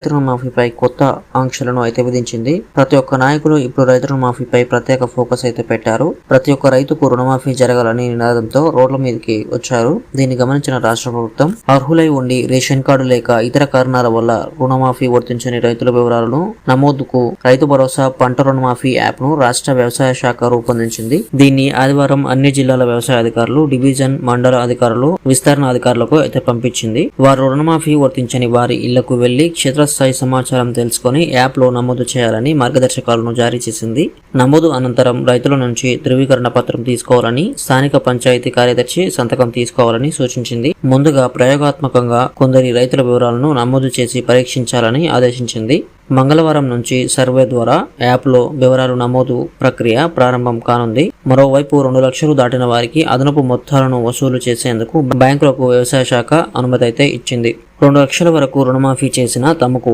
రైతు రుణమాఫీపై కొత్త ఆంక్షలను అయితే విధించింది. ప్రతి ఒక్క నాయకులు ఇప్పుడు రైతు రుణమాఫీపై ప్రత్యేక ఫోకస్ అయితే పెట్టారు. ప్రతి ఒక్క రైతుకు రుణమాఫీ జరగాలని నినాదంతో రోడ్ల మీదకి వచ్చారు. దీన్ని గమనించిన రాష్ట్ర ప్రభుత్వం అర్హులై ఉండి రేషన్ కార్డు లేక ఇతర కారణాల వల్ల రుణమాఫీ వర్తించని రైతుల వివరాలను నమోదుకు రైతు భరోసా పంట రుణమాఫీ యాప్ ను రాష్ట్ర వ్యవసాయ శాఖ రూపొందించింది. దీన్ని ఆదివారం అన్ని జిల్లాల వ్యవసాయ అధికారులు, డివిజన్, మండల అధికారులు, విస్తరణ అధికారులకు అయితే పంపించింది. వారు రుణమాఫీ వర్తించని వారి ఇళ్లకు వెళ్లి క్షేత్రస్థాయి సమాచారం తెలుసుకుని యాప్ లో నమోదు చేయాలని మార్గదర్శకాలను జారీ చేసింది. నమోదు అనంతరం రైతుల నుంచి ధృవీకరణ పత్రం తీసుకోవాలని, స్థానిక పంచాయతీ కార్యదర్శి సంతకం తీసుకోవాలని సూచించింది. ముందుగా ప్రయోగాత్మకంగా కొందరి రైతుల వివరాలను నమోదు చేసి పరీక్షించాలని ఆదేశించింది. మంగళవారం నుంచి సర్వే ద్వారా యాప్ లో వివరాలు నమోదు ప్రక్రియ ప్రారంభం కానుంది. మరోవైపు 2 లక్షలు దాటిన వారికి అదనపు మొత్తాలను వసూలు చేసేందుకు బ్యాంకులకు వ్యవసాయ శాఖ అనుమతి అయితే ఇచ్చింది. 2 లక్షల వరకు రుణమాఫీ చేసినా తమకు